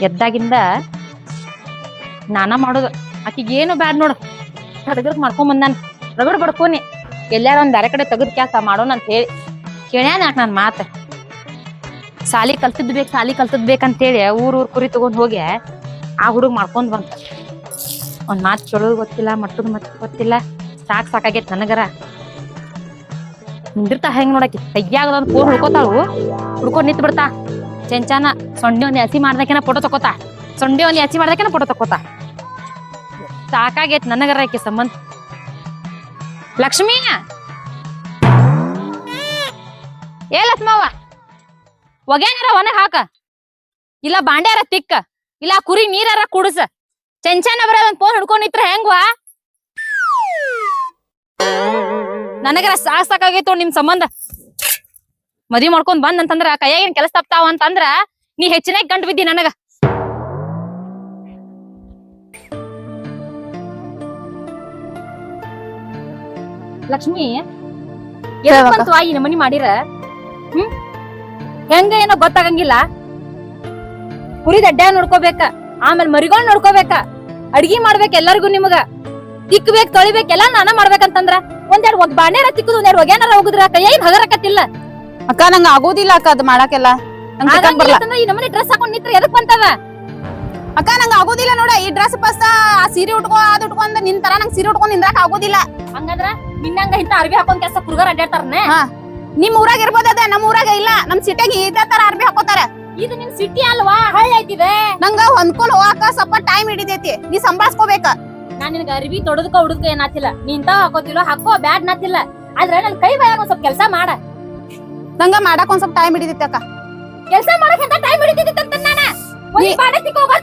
ಎದ್ದಾಗಿಂದ ನಾನ ಮಾಡೋದು ಆಕಿಗೆ ಏನು ಬ್ಯಾಡ್ ನೋಡು ತಡಗದ್ ಮಾಡ್ಕೊಂಡ್ ಬಂದಾನ ರಗಡ್ ಬಡ್ಕೋನಿ ಎಲ್ಲಾರ ಒಂದ್ ಬೇರೆ ಕಡೆ ತೆಗದ್ ಕ್ಯಾಸ ಮಾಡೋಣ ಅಂತ ಹೇಳಿ ಕೇಳ್ಯಾನ ಯಾಕೆ ನನ್ ಮಾತ ಸಾಲಿ ಕಲ್ತದ್ ಬೇಕಂತೇಳಿ ಊರ್ ಕುರಿ ತಗೊಂಡ್ ಹೋಗಿ ಆ ಹುಡುಗ್ ಮಾಡ್ಕೊಂಡ್ ಬಂತ ಒಂದ್ ಮಾತ್ ಚೊಳೋದ್ ಗೊತ್ತಿಲ್ಲ ಮಟ್ಟದ್ ಗೊತ್ತಿಲ್ಲ ಸಾಕಾಗೈತ್ ನನಗರ ನಿಂದಿರ್ತಾ ಹೆಂಗ್ ನೋಡಕಿ ತೆಗ್ಯಾಗದ ಫೋನ್ ಹುಡ್ಕೋತಾಳು ಹುಡ್ಕೊಂಡ್ ನಿಂತ್ ಬಿಡ್ತಾ ಚೆಂಚಾನ ಸೊಂಡಿ ಒಂದ್ ಹಸಿ ಮಾಡ್ದಕಿನ ಫೋಟೋ ತಕೋತಾ ಸಾಕಾಗೈತ್ ನನಗರ ಆಕಿ ಸಂಬಂಧ ಲಕ್ಷ್ಮೀ ಏ ಲಕ್ಷ್ಮವ್ವ ಒಗ್ಯಾನಾರ ಒಣಗ್ ಹಾಕ ಇಲ್ಲ ಬಾಂಡ್ಯಾರ ತಿಕ್ಕ ಇಲ್ಲ ಕುರಿ ನೀರಾರ ಕುಡಸ ಚೆಂಚಾನ ಬರ ಒಂದ್ ಫೋನ್ ಹಿಡ್ಕೊಂಡ್ ನಿತ್ರ ಹೆಂಗ್ವಾ ನನಗರ ಸಾಕಾಗೈತೋ ನಿಮ್ ಸಂಬಂಧ ಮದ್ವಿ ಮಾಡ್ಕೊಂಡ್ ಬಂದ್ ಅಂತಂದ್ರ ಕೈಯಾಗಿನ ಕೆಲಸ ತಪ್ತಾವ ಅಂತಂದ್ರ ನೀ ಹೆಚ್ಚಿನ ಗಂಟು ಬಿದ್ದಿ ನನಗ ಲಕ್ಷ್ಮಿ ಈ ನಮನಿ ಮಾಡಿರ ಹೆಂಗ ಏನೋ ಗೊತ್ತಾಗಂಗಿಲ್ಲ ಕುರಿದ ಅಡ್ಡ ನೋಡ್ಕೋಬೇಕ ಆಮೇಲೆ ಮರಿಗಳ್ ನೋಡ್ಕೋಬೇಕ ಅಡ್ಗಿ ಮಾಡ್ಬೇಕ ಎಲ್ಲರಿಗೂ ನಿಮಗ ತಿಕ್ಬೇಕ್ ತೊಳಿಬೇಕ್ ಎಲ್ಲಾ ನಾನ ಮಾಡ್ಬೇಕಂತಂದ್ರ ಒಂದೆರಡು ಬಾಂಡ್ಯಾರ ತಿಕ್ಕುದು ಒಂದೆರಡು ಒಗ್ಯಾನಾರ ಹೋಗುದ್ರ ಕೈಯಾಗಿ ಹಗರಕತ್ತಿಲ್ಲ ಅಕ್ಕ ನಂಗ ಆಗೋದಿಲ್ಲ ಅಕ್ಕ ಅದ್ ಮಾಡಾಕೆಲ್ಲ ಈ ನಮನಿ ಡ್ರೆಸ್ ಹಾಕೊಂಡ್ ನಿತ್ರ ಎದಕ್ ಬಂತವ ಅಕ್ಕ ನಂಗ ಆಗೋದಿಲ್ಲ ನೋಡ ಈ ಡ್ರೆಸ್ ಬಸ್ ಆ ಸೀರೆ ಉಟ್ಕೋ ಅದ್ ಉಟ್ಕೊಂಡ್ ನಿನ್ ತರ ನಂಗ್ ಸೀರೆ ಉಟ್ಕೊಂಡ್ ನಿಂದ್ರಾಕ ಆಗೋದಿಲ್ಲ ಹಂಗಂದ್ರ ನಿನ್ನಂಗ ಇಂತ ಅರ್ಬಿ ಹಾಕೊಂಡ್ ಕೆಲಸ ಕುರ್ಗಾರ ಅಡ್ಡಾಡ್ತಾರನೆ ನಿಮ್ ಊರಾಗ ಇರ್ಬೋದದ ನಮ್ ಊರಾಗ ಇಲ್ಲ ನಮ್ ಸಿಟಿಯಾಗ ಇದೇ ತರ ಅರ್ಬಿ ಹಾಕೋತಾರ ಇದು ನಿಮ್ ಸಿಟಿ ಅಲ್ವಾ ಹಳ್ಳಿ ಐತಿದೆ ನಂಗ ಹೊಂದ್ಕೊಂಡ್ ಹೋಗಾಕ ಸ್ವಲ್ಪ ಟೈಮ್ ಹಿಡಿದೈತಿ ನೀ ಸಂಭಾಳ್ಸ್ಕೋಬೇಕ ನಾನ್ ನಿನ್ಗ ಅರ್ಬಿ ತೊಡದಕ ಹುಡುಕ ಏನಾತಿಲ್ಲ ನಿಂತ ಹಾಕೋತಿಲ್ಲ ಹಾಕೋ ಬ್ಯಾಡ್ ನಾತಿಲ್ಲ ಆದ್ರ ನನ್ ಕೈ ಬಾಯಾಗ ಒಂದ್ ಸ್ವಲ್ಪ ಕೆಲ್ಸ ಮಾಡ ನಂಗ ಮಾಡಾಕ ಒಂದ್ ಸ್ವಲ್ಪ ಟೈಮ್ ಹಿಡಿದೈತಿ ಅಕ್ಕ ಕೆಲ್ಸ ಮಾಡಕ್ ಅಂತ ಟೈಮ್ ಹಿಡಿತೈತಿ ಅಂತ ನಾನ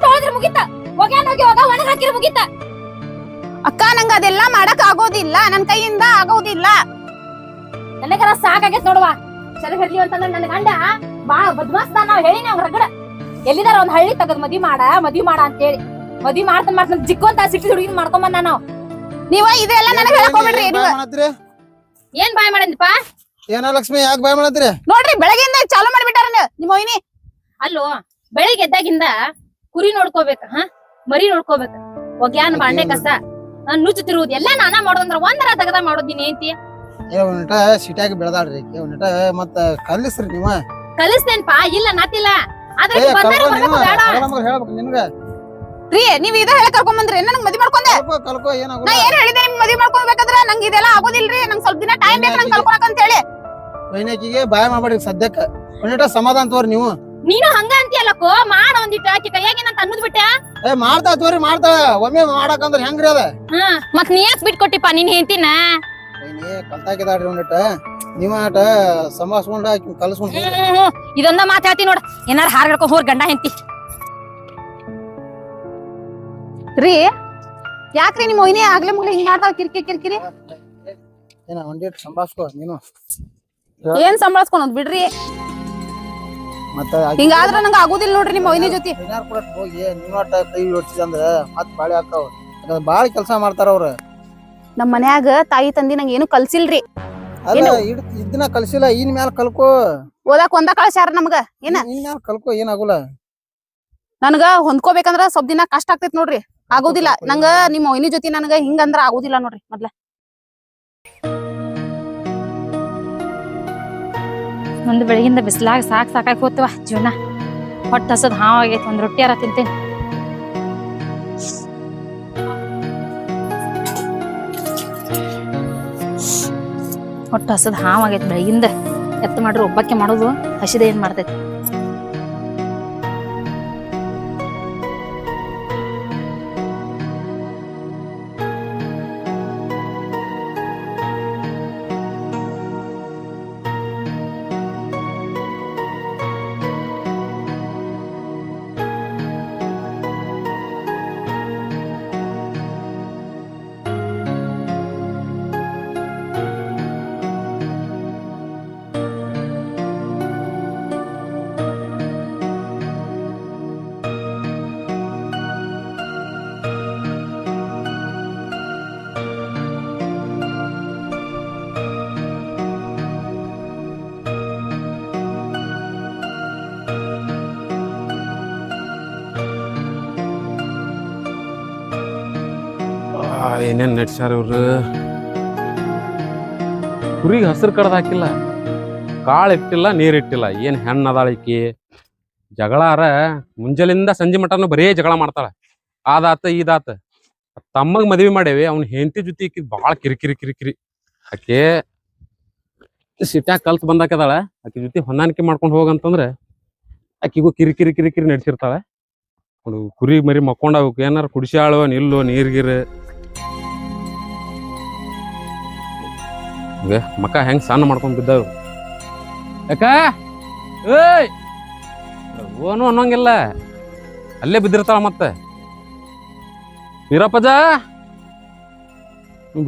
ತೊಳೆದ್ರೆ ಮುಗಿತ ಒಗ್ಯಾನ ಹೋಗಿ ಒಣಗ್ ಹಾಕಿರ ಮುಗಿತ ಅಕ್ಕ ನಂಗ ಅದೆಲ್ಲಾ ಮಾಡಕ್ ಆಗೋದಿಲ್ಲ ನನ್ ಕೈಯಿಂದ ಆಗೋದಿಲ್ಲ ನನಗರ ಸಾಕಾಗೈತ್ ನೋಡುವ ಸರಿ ಹಿರ್ಲಿ ಅಂತಂದ್ರ ನನ್ ಗಂಡ ಬಾಳ ಬದ್ಮಾಸ್ದ ನಾವ್ ಹೇಳಿನಿ ಅವ್ರ ಹೊರಗಡೆ ಎಲ್ಲಿದಾರ ಒಂದ್ ಹಳ್ಳಿ ತಗದ್ ಮದ್ವಿ ಮಾಡ ಅಂತೇಳಿ ಮದ್ವಿ ಮಾಡ್ತಾನ ಜಿಕ್ಕೊಂತ ಸಿಟಿ ಹುಡುಗಿ ಮಾಡ್ಕೊಂಡ್ ಬಂದ ನಾವ್ ನೀವ ಇದೆಲ್ಲ ನನಗ ಹೇಳಕ್ ಹೋಗ್ಬಿಡ್ರಿ ಏನ್ ಬಾಯ್ ಮಾಡಿದ್ಪಾ ಏನೋ ಲಕ್ಷ್ಮಿ ಯಾಕೆ ಬಾಯ್ ಮಾಡತ್ರಿ ನೋಡ್ರಿ ಬೆಳಗ್ಗೆಯಿಂದ ಚಾಲು ಮಾಡ್ಬಿಟ್ಟಾರ ನಿಮ್ಮ ವೈನಿ ಅಲ್ಲೋ ಬೆಳಿಗ್ಗೆ ಎದ್ದಾಗಿಂದ ಕುರಿ ನೋಡ್ಕೋಬೇಕ ಮರಿ ನೋಡ್ಕೋಬೇಕ ಒಗ್ಯಾನ್ ಬಾಂಡೆ ಕಸ ನುಚ್ಚುತ್ತಿರುವುದು ಎಲ್ಲಾ ನಾನಾ ಮಾಡೋದಂದ್ರ ಒಂದರ ತಗದ ಮಾಡೋದ್ ನೀನ್ ಏಂತಿ ಒಂಟ ಸಿಟಿಯಾಗಿ ಬೆಳೆದಾಳ್ರಿ ಒಂಟ ಮತ್ತ ಕಲಿಸ್ರಿ ನೀವ ಕಲಿಸ್ತೇನ್ಪಾ ಇಲ್ಲ ನಾತಿಲ್ಲ ಆದ್ರೆ ಹೇಳ್ಬೇಕು ನಿನ್ಗ ರೀ ನೀವ್ ಇದ ಹೇಳ ಕರ್ಕೊಂಡ್ ಬಂದ್ರಿ ನನಗ್ ಮದ್ವಿ ಮಾಡ್ಕೊಂಡೆ ಕಲ್ಕೋ ನಾ ಏನ್ ಹೇಳಿದೆ ನಿಮ್ ಮದ್ವಿ ಮಾಡ್ಕೊಳ್ಬೇಕಾದ್ರ ನಂಗ್ ಇದೆಲ್ಲ ಆಗೋದಿಲ್ರಿ ನಂಗ್ ಸ್ವಲ್ಪ ದಿನ ಟೈಮ್ ಬೇಕು ನಂಗ್ ಕಲ್ಕೊಳಕ್ ಅಂತ ಹೇಳಿ ವೈನಾಕಿಗೆ ಬಾಯ್ ಮಾಡ್ಬೇಡಿ ಸದ್ಯಕ್ಕ ಒಂಟ ಸಮಾಧಾನ ತೋರಿ ನೀವು ನೀನು ಹಂಗ ಅಂತೀಯಲ್ಲಕ್ಕೋ ಮಾಡ ಒಂದಿಟ್ಟ ಆಕಿ ಕೈಯಾಗಿನಂತ ಅನ್ನದ್ ಬಿಟ್ಟ ಮಾಡ್ತಾ ತೋರಿ ಮಾಡ್ತಾ ಒಮ್ಮೆ ಮಾಡಕಂದ್ರ ಹೆಂಗ್ರಿ ಅದ ಮತ್ ನೀ ಯಾಕೆ ಬಿಟ್ಕೊಟ್ಟಿಪ್ಪ ನೀನ್ ಹೇಳ್ತೀನ ಕಲ್ತಾಕಿದಾಡ್ರಿ ಒಂದಿಟ್ಟ ನೀವ ಆಟ ಸಂಭಾಸ್ಕೊಂಡ ಕಲ್ಸ್ಕೊಂಡ್ ಇದೊಂದ ಮಾತ್ ಹೇಳ್ತಿ ನೋಡ ಏನಾರ ಹಾರ್ ಹಿಡ್ಕೊಂಡ್ ಹೋರ್ ಗಂಡ ಹೆಂತಿ ರೀ ಯಾಕ್ರಿ ನಿಮ್ ವೈನಿ ಆಗ್ಲೇ ಮುಗ್ಲಿ ಹಿಂಗ್ ಮಾಡ್ತಾವ ಕಿರಿಕಿರಿ ಏನ ಒಂದಿಟ್ಟು ಸಂಭಾಸ್ಕೋ ನೀನು ಏನ್ ಸಂಭಾಳ್ಸ್ಕೊಳೋದ್ ಬಿಡ್ರಿ ಮತ್ತ ಹಿಂಗಾದ್ರ ನಂಗ ಆಗುದಿಲ್ಲ ನೋಡ್ರಿ ನಿಮ್ ವೈನಿ ಜೊತೆ ಹೋಗಿ ನೀನೋಟ ಕೈ ಹೊಡ್ಸಿದಂದ್ರ ಮತ್ ಬಾಳಿ ಹಾಕಾವ ಬಾಳ ಕೆಲ್ಸ ಮಾಡ್ತಾರ ಅವ್ರ ನಮ್ ಮನ್ಯಾಗ ತಾಯಿ ತಂದಿ ನಂಗ ಏನು ಕಲ್ಸಿಲ್ರಿ ಅಲ್ಲ ಇದನ್ನ ಕಲ್ಸಿಲ್ಲ ಇನ್ ಮ್ಯಾಲ ಕಲ್ಕೋ ಓದಾಕ್ ಒಂದ ಕಳ್ಸ್ಯಾರ ನಮ್ಗ ಏನ ಇನ್ ಮ್ಯಾಲ ಕಲ್ಕೋ ಏನಾಗುಲ್ಲ ನನ್ಗ ಹೊಂದ್ಕೋಬೇಕಂದ್ರ ಸ್ವಲ್ಪ ದಿನ ಕಷ್ಟ ಆಗ್ತೈತ್ ನೋಡ್ರಿ ಆಗೋದಿಲ್ಲ ನಂಗ ನಿಮ್ ವೈನಿ ಜೊತೆ ನನಗ ಹಿಂಗಂದ್ರ ಆಗೋದಿಲ್ಲ ನೋಡ್ರಿ ಮೊದ್ಲ ಒಂದ್ ಬೆಳಗಿಂದ ಬಿಸ್ಲಾಗ ಸಾಕಾಗಿ ಹೋತವ ಜೀವನ ಹೊಟ್ಟ ಹಸದ್ ಹಾವಾಗೈತಿ ಒಂದ್ ರೊಟ್ಟಿಯಾರ ತಿಂತೇನೆ ಹೊಟ್ಟ ಹಸದ್ ಹಾವಾಗೈತಿ ಬೆಳಗಿಂದ ಎತ್ತ ಮಾಡ್ರಿ ಒಬ್ಬಕ್ಕೆ ಮಾಡೋದು ಹಸಿದ ಏನ್ ಮಾಡ್ತೈತಿ ಏನೇನ್ ನಡ್ಸ್ಯಾರ ಇವ್ರು. ಕುರಿಗೆ ಹಸಿರು ಕಡ್ದು ಹಾಕಿಲ್ಲ, ಕಾಳು ಇಟ್ಟಿಲ್ಲ, ನೀರ್ ಇಟ್ಟಿಲ್ಲ. ಏನ್ ಹೆಣ್ಣು ಅದಾಳಿಕಿ. ಜಗಳಾರ ಮುಂಜಾಲಿಂದ ಸಂಜೆ ಮಟನು ಬರೇ ಜಗಳ ಮಾಡ್ತಾಳ. ಆದಾತ ಇದಾತ. ತಮ್ಮಗ್ ಮದ್ವಿ ಮಾಡೇವಿ, ಅವ್ನ ಹೆಂಡತಿ ಜೊತೆ ಈಕಿ ಬಾಳ ಕಿರಿಕಿರಿ ಕಿರಿಕಿರಿ. ಆಕೆ ಸಿಟ್ಯಾಗ ಕಲ್ತ್ ಬಂದಾಕದಾಳ. ಆಕಿ ಜೊತೆ ಹೊಂದಾಣಿಕೆ ಮಾಡ್ಕೊಂಡು ಹೋಗಂತಂದ್ರ ಆಕಿಗೂ ಕಿರಿಕಿರಿ ಕಿರಿಕಿರಿ ನಡ್ಸಿರ್ತಾಳ. ಕುರಿ ಮರಿ ಮಕ್ಕೊಂಡ ಏನಾರ ಕುಡಿಸ್ಯಾಳು ನಿಲ್ಲು ನೀರ್ಗಿರ್ ಮಕ್ಕ ಹೆಂಗ್ ಸಣ್ಣ ಮಾಡ್ಕೊಂಡ್ ಬಿದ್ದಾವ. ಯಾಕ ಏಯ್ ಓನು ಅನ್ನೋಂಗಿಲ್ಲ, ಅಲ್ಲೇ ಬಿದ್ದಿರ್ತಾಳ. ಮತ್ತೆ ಬೀರಪ್ಪಜ್ಜ,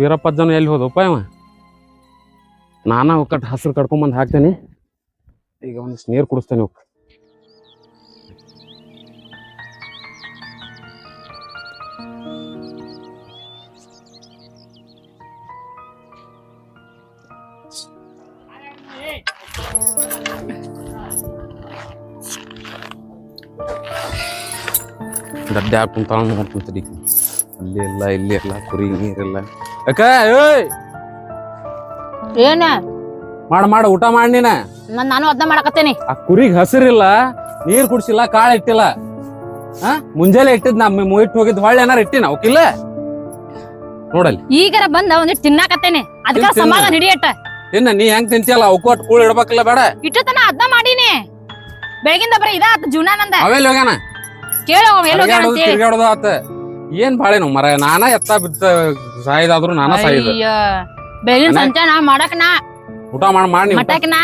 ಬೀರಪ್ಪಜ್ಜನ ಎಲ್ಲಿ ಹೋದಪ್ಪ ಇವ? ನಾನ ಒಕ್ಕಟ್ಟು ಹಸಿರು ಕಡ್ಕೊಂಬಂದು ಹಾಕ್ತೇನೆ. ಈಗ ಒಂದಿಷ್ಟು ನೀರು ಕುಡಿಸ್ತೇನೆ. ಅವಕ್ಕೆ ಗಡ್ಡೆ ಹಾಕೊಂತಾಳ ನೋಡ್ಕೊಂತಡಿ. ಅಲ್ಲಿ ಇಲ್ಲ ಇಲ್ಲಿ ಇಲ್ಲ, ಕುರಿ ನೀರಿಲ್ಲ. ಯಾಕ ಏಯ್ ಏನ ಮಾಡ ಊಟ ಮಾಡಿ ನೀನ. ನಾನು ಅದನ್ನ ಮಾಡಕತ್ತೇನಿ. ಆ ಕುರಿಗ್ ಹಸಿರಿಲ್ಲ, ನೀರ್ ಕುಡ್ಸಿಲ್ಲ, ಕಾಳು ಇಟ್ಟಿಲ್ಲ. ಮುಂಜಾನೆ ಇಟ್ಟಿದ್ ಇಟ್ಟು ಹೋಗಿದ್ ಹೊಳ್ಳಿ ಏನಾರ ಇಟ್ಟಿನ ಅವಕಿಲ್ಲ ನೋಡಲ್ಲಿ. ಈಗರ ಬಂದ ಒಂದಿಟ್ಟು ತಿನ್ನಾಕತ್ತೇನೆ, ಅದಕ್ಕ ಸಮಾಧಾನ ಹಿಡಿಯಟ್ಟ. ತಿನ್ನ ನೀ ಹೆಂಗ್ ತಿಂತಿಯಲ್ಲ ಅವಕ್ಕೋಟ್ ಕೂಳ್ ಇಡ್ಬೇಕಲ್ಲ ಬೇಡ. ಇಟ್ಟತನ ಅದನ್ನ ಮಾಡೀನಿ. ಬೆಳಗಿಂದ ಬರೀ ಇದಾತ ಜೀವನ ನಂದ. ಅವೆಲ್ಲ ಹೋಗ್ಯಾನ ಕೇಳೋ ಎಲ್ಲಿ ಹೋಗ್ಯಾನ ಅಂತ ಹೇಳಿ. ತಿರ್ಗಾಡೋದು ಆತ. ಏನ್ ಬಾಳೇನು ಮರ, ನಾನ ಎತ್ತ ಬಿತ್ತ ಸಾಯಿದಾದ್ರು ನಾನ ಸಾಯಿದ. ಬೆಳಗಿನ ಸಂಜೆ ನಾ ಮಾಡಕನ ಊಟ ಮಾಡಿ ಮಟಕನ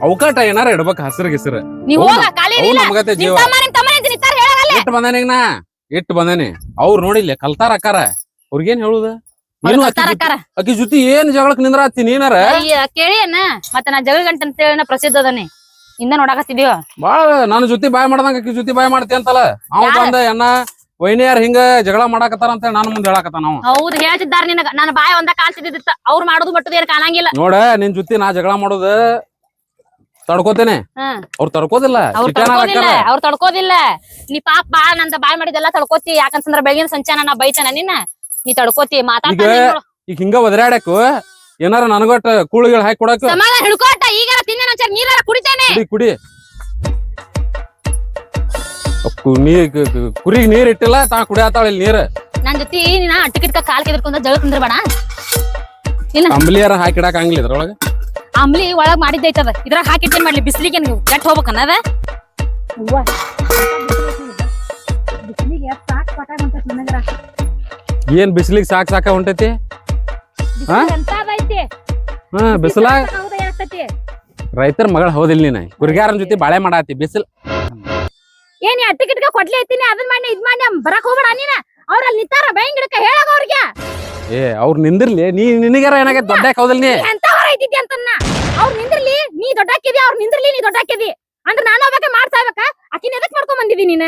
ಅವಕಾಟ ಏನಾರ ಇಡ್ಬೇಕ ಹಸಿರು ಗಿಸಿರು. ನೀವ್ ಹೋಗ ಖಾಲಿ ಇಲ್ಲ. ನಮಗತೆ ಜೀವ ಇಟ್ಟು ಬಂದೇನಿ ನಾ, ಇಟ್ಟು ಬಂದೇನಿ. ಅವ್ರು ನೋಡಿಲ್ಲ ಕಲ್ತಾರ ಅಕ್ಕಾರ, ಅವ್ರಿಗೇನ್ ಹೇಳುದ? ಅಕ್ಕಿ ಜೊತೆ ಏನ್ ಜಗಳಕ್ ನಿಂದ್ರಾತಿ ನೀನಾರ? ಕೇಳಿಯನ್ನ ಮತ್ತ ನಾ ಜಗಳ ಗಂಟೆ ಅಂತ ಪ್ರಸಿದ್ಧ ಅದನ್ನೇ ಇಂದ ನೋಡಾಕತ್ತಿದೀವ. ಬಾಳ ನನ್ನ ಜೊತೆ ಬಾಯ್ ಮಾಡ್ದಂಗ ಅಕ್ಕಿ ಜೊತೆ ಬಾಯ್ ಮಾಡ್ತಿ ಅಂತಲ್ಲ. ಅವ್ ಬಂದ ಎನ್ನ ವೈನಿಯಾರ ಹಿಂಗ ಜಗಳ ಮಾಡಾಕತ್ತಾರ ಅಂತ ನಾನು ಮುಂದೆ ಹೇಳಾಕತ್ತ. ನಾವು ಹೌದು ಹೇಳ್ತಿದ್ದಾರ ನಿನಗ. ನಾನು ಬಾಯ್ ಒಂದ ಕಾಣ್ತಿದ್ದಿತ್ತ, ಅವ್ರು ಮಾಡುದು ಮಟ್ಟದ ಏನ್ ಕಾಣಂಗಿಲ್ಲ. ನೋಡ ನಿನ್ ಜೊತೆ ನಾ ಜಗಳ ಮಾಡೋದು ತಡ್ಕೋತೇನೆ, ಅವ್ರು ತಡ್ಕೋದಿಲ್ಲ. ಅವ್ರು ತಡ್ಕೋದಿಲ್ಲ. ನೀ ಪಾಪ ಬಾಳ ನಂದ ಬಾಯ್ ಮಾಡಿದೆಲ್ಲ ತಡ್ಕೋತಿ. ಯಾಕಂತಂದ್ರ ಬೆಳಗಿನ ಸಂಚಾನ ನಾ ಬೈತಾನ ನಿನ್ನ, ನೀ ತಡ್ಕೋತಿ. ಮಾತಾಡ್ತಾ ಈಗ ಹಿಂಗ ಒದರಾಡಕ್ ಏನಾರ ನನಗೊಟ್ಟ ಕೂಳಿಗಳು ಹಾಕಿ ಕೊಡಕ್ ಸಮಾಧಾನ ಹಿಡ್ಕೋಟ. ಈಗ ತಿನ್ನ ನೀರಾರ ಕುಡಿತೇನೆ. ಕುಡಿ ಕುರಿಗ್ ನೀರ್ ಇಟ್ಟಿಲ್ಲ, ತಾ ಕುಡಿಯತ್ತಾಳ ಇಲ್ಲಿ ನೀರ್. ನನ್ ಜೊತೆ ನೀನ ಅಟ್ಟಿಕಿಟ್ಕ ಕಾಲ್ ಕೆದರ್ಕೊಂಡ ಜಗಳ ಕುಂದ್ರಬೇಡ. ಇಲ್ಲ ಅಂಬ್ಲಿಯಾರ ಹಾಕಿಡಾಕ ಹಂಗಿಲ್ಲ ಇದ್ರೊಳಗ. ಅಂಬ್ಲಿ ಒಳಗ್ ಮಾಡಿದ್ದೈತದ, ಇದ್ರಾಗ ಹಾಕಿಟ್ಟೇನ್ ಮಾಡ್ಲಿ? ಬಿಸ್ಲಿಗೆ ನೀವು ಕೆಟ್ಟ ಹೋಗ್ಬೇಕನ್ನದ. ಏನ್ ಬಿಸಿಲಿಗೆ ಸಾಕ ಹೊಂಟೈತಿ? ಬಿಸಿಲ ರೈತರ ಮಗಳ ಹೌದಿಲ್ಲ ನೀನ. ಕುರಿಗಾರನ್ ಜೊತೆ ಬಾಳೆ ಮಾಡಾತಿ. ಬಿಸಿಲ್ ಏನ್ ಅಟ್ಟಿಕಿಟ್ಕ ಕೊಡ್ಲಿ ಐತಿನಿ, ಅದನ್ ಮಾಡಿ ಇದ್ ಮಾಡಿ ಬರಕ್ ಹೋಗ್ಬೇಡ ನೀನ. ಅವ್ರಲ್ಲಿ ನಿಂತಾರ ಬೈಂಗ್ ಗಿಡಕ ಹೇಳಾಗ ಅವ್ರಿಗೆ. ಅವ್ರು ನಿಂದಿರ್ಲಿ, ನೀ ನಿನಗಾರ ಏನಾಗೈತಿ? ದೊಡ್ಡಾಕ್ ಹೌದಿಲ್ಲ ನೀ? ಎಂತವರ ಐತಿದ್ದಿ ಅಂತನ್ನ. ಅವ್ರು ನಿಂದಿರ್ಲಿ, ನೀ ದೊಡ್ಡಾಕಿದಿ. ಅವ್ರು ನಿಂದಿರ್ಲಿ, ನೀ ದೊಡ್ಡಾಕಿದಿ. ಅಂದ್ರ ನಾನು ಹೋಗ್ಬೇಕ ಮಾಡ್ಸಾಬೇಕ. ಆಕಿನ ಎದಕ್ ಮಾಡ್ಕೊಂಡ್ ಬಂದಿದಿ ನೀನ?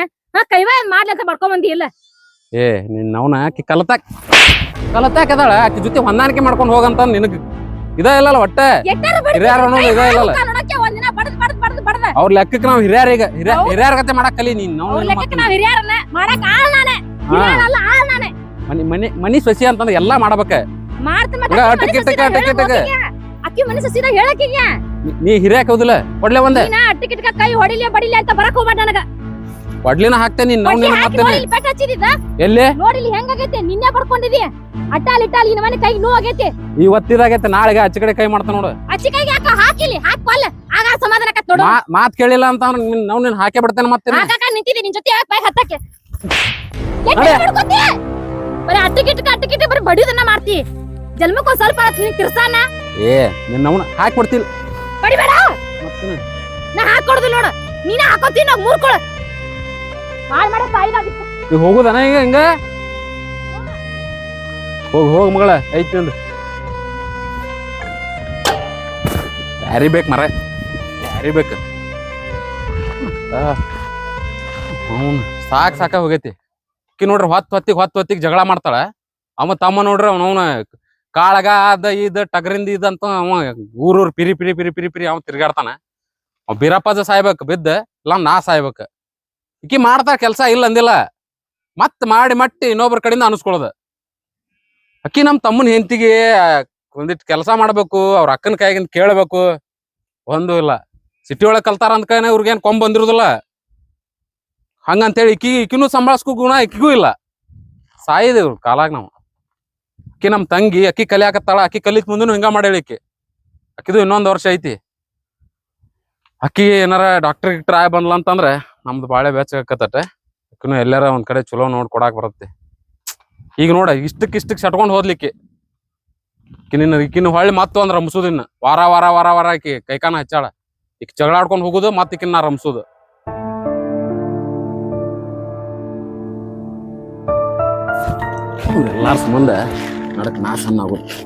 ಕೈವ ಮಾಡ್ಲಿ ಅಂತ ಮಾಡ್ಕೊಂಡ್ ಬಂದಿ ಇಲ್ಲ? ನಿನ್ ಅವನ ಆಕಿ ಕಲತಾಕ್ ಅದಾಳ. ಆಕಿ ಜೊತೆ ಹೊಂದಾಣಿಕೆ ಮಾಡ್ಕೊಂಡ್ ಹೋಗಂತ ನಿನಗ್ ಇದ ಇಲ್ಲಲ್ಲ ಒಟ್ಟ. ಹಿರಿಯಾರ ಅನ್ನೋದು ಇದ ಇಲ್ಲಲ್ಲ. ಅವ್ರ ಲೆಕ್ಕಕ್ಕೆ ನಾವ್ ಹಿರಿಯಾರ, ಈಗ ಹಿರಿಯಾರ ಗತೆ ಮಾಡಕ್ ಕಲಿ ನೀನ್. ಮನಿ ಸೊಸಿ ಅಂತಂದ್ರ ಎಲ್ಲಾ ಮಾಡ್ಬೇಕ. ನೀ ಹಿರಿಯಾಕ ಹೌದಿಲ್ಲ? ಕೊಡ್ಲೆ ಒಂದೇ ಕೈ ಹೊಡಿಲಿ ಬಡಿಲಿ ಅಂತ ಬರಕ್ ಹೋಗ್ಬೇಡ ನನಗ. ಕೊಡ್ಲಿನ ಹಾಕ್ತೇನೆ. ಎಲ್ಲಿ ನೋಡಿಲಿ ಹೆಂಗಾಗೈತೆ? ನಿನ್ನೆ ಬರ್ಕೊಂಡಿದಿ ಅಟ್ಟಾಲ್ ಇಟ್ಟಾಲ್ ಇನ್ ಮನೆ ಕೈ ನೋವು ಆಗೈತಿ. ಇವತ್ತಿದಾಗೈತೆ, ನಾಳೆಗೆ ಅಚ್ಚ ಕಡೆ ಕೈ ಮಾಡ್ತಾ ನೋಡು. ಅಚ್ಚಿ ಕೈಗೆ ಹಾಕ, ಹಾಕಿಲಿ ಹಾಕೊಲ್ಲ. ಆಗ ಸಮಾಧಾನ ಆಕತ್ ನೋಡು. ಮಾತ್ ಕೇಳಿಲ್ಲ ಅಂತ ನಾವು ನಿನ್ ಹಾಕೇ ಬಿಡ್ತೇನೆ. ಮತ್ತೆ ನಿಂತಿದಿ ನಿನ್ ಜೊತೆ ಬೈ ಹತ್ತಕ್ಕೆ. ಬರೀ ಅಟ್ಟಿಕಿಟ್ಟ ಬರೀ ಬಡಿಯೋದನ್ನ ಮಾಡ್ತಿ. ಜನ್ಮಕ್ಕೂ ಸ್ವಲ್ಪ ತಿರ್ಸಾನ. ನಿನ್ನ ಅವನ ಹಾಕಿ ಕೊಡ್ತಿಲ್ಲ. ಬಡಿಬೇಡ, ನಾ ಹಾಕೊಡ್ದು ನೋಡು. ನೀನ ಹಾಕೋತಿ, ನಾವ್ ಮೂರ್ಕೊಳ ಹಾಳ್ ಮಾಡೋ ತಾಯಿದಾಗಿತ್ತು. ಈಗ ಹೋಗುದನ ಈಗ ಹಿಂಗ? ಹೋಗ್ ಮಗಳ ಐತಿ ಅಂದ್ರ ಯಾರಿ ಬೇಕ್ ಮರ, ಯಾರಿ ಬೇಕ? ಅವ್ನು ಸಾಕ ಹೋಗೈತಿ. ಅಕ್ಕಿ ನೋಡ್ರಿ ಹೊತ್ತಿಗೆ ಜಗಳ ಮಾಡ್ತಾಳ. ಅವ ತಮ್ಮ ನೋಡ್ರಿ ಅವನ ಕಾಳಗ ಅದ ಇದ ಟಗರಿಂದ ಇದಂತ ಅವ ಊರೂರ್ ಪಿರಿ ಪಿರಿ ಪಿರಿ ಪಿರಿ ಪಿರಿ ಅವ ತಿರ್ಗಾಡ್ತಾನ. ಅವ್ ಬೀರಪ್ಪಜ ಸಾಯ್ಬೇಕ ಬಿದ್ದ, ಇಲ್ಲ ನಾ ಸಾಯ್ಬೇಕ. ಇಕ್ಕಿ ಮಾಡ್ತಾರ ಕೆಲ್ಸ ಇಲ್ಲ ಅಂದಿಲ್ಲ, ಮತ್ ಮಾಡಿ ಮಟ್ಟಿ ಇನ್ನೊಬ್ರ ಕಡೆಯಿಂದ ಅನ್ಸ್ಕೊಳ್ಳೋದ. ಅಕ್ಕಿ ನಮ್ ತಮ್ಮನ ಹೆಂಡತಿಗೆ ಒಂದಿಟ್ಟು ಕೆಲಸ ಮಾಡ್ಬೇಕು, ಅವ್ರ ಅಕ್ಕನ ಕೈಗಿಂದ ಕೇಳ್ಬೇಕು, ಒಂದು ಇಲ್ಲ. ಸಿಟಿ ಒಳಗ್ ಕಲ್ತಾರ ಅಂದ್ಕನೆ ಇವ್ರಿಗೇನ್ ಕೊಂಬ್ ಬಂದಿರುದಿಲ್ಲ. ಹಂಗಂತೇಳಿ ಇಕ್ಕಿನೂ ಸಂಭಾಳಿಸ್ಕೋ ಗುಣ ಇಕ್ಕಿಗೂ ಇಲ್ಲ. ಸಾಯಿದೇವ್ರು ಕಾಲಾಗ ನಾವು. ಅಕ್ಕಿ ನಮ್ ತಂಗಿ ಅಕ್ಕಿ ಕಲಿಯಾಕತ್ತಾಳ, ಅಕ್ಕಿ ಕಲಿತ್ ಮುಂದೂ ಹಿಂಗ ಮಾಡೇಳಿ ಅಕ್ಕಿದು ಇನ್ನೊಂದ್ ವರ್ಷ ಐತಿ. ಅಕ್ಕಿ ಏನಾರ ಡಾಕ್ಟರ್ ಗಿಕ್ಟರ್ ಆಗಿ ಬಂದ್ಲ ಅಂತಂದ್ರೆ ನಮ್ದು ಬಾಳೆ ಬೆಚ್ಚಕತ್ತಟ. ಅಕ್ಕಿನೂ ಎಲ್ಲಾರ ಒಂದ್ ಕಡೆ ಚಲೋ ನೋಡ್ ಕೊಡಾಕ್ ಬರುತ್ತೆ. ಈಗ ನೋಡ ಇಷ್ಟಕ್ ಸಟ್ಕೊಂಡ್ ಹೋದ್ಲಿಕ್ಕೆ ಈಕಿನ ಹೊಳ್ಳಿ ಮತ್ತ ಒಂದ್ ರಂಸೋದಿನ್ನ ವಾರ ವಾರ ವಾರ ವಾರ ಆಕಿ ಕೈಕಾನ ಹಚ್ಚಾಳ. ಈಗ ಜಗಳಾಡ್ಕೊಂಡ್ ಹೋಗುದು ಮತ್ ಈಕಿನ ರಂಸೋದು. ಎಲ್ಲಾರ ಸಂಬಂಧ ನಡಕ್ ನಾಶ ಆಗುತ್ತೆ.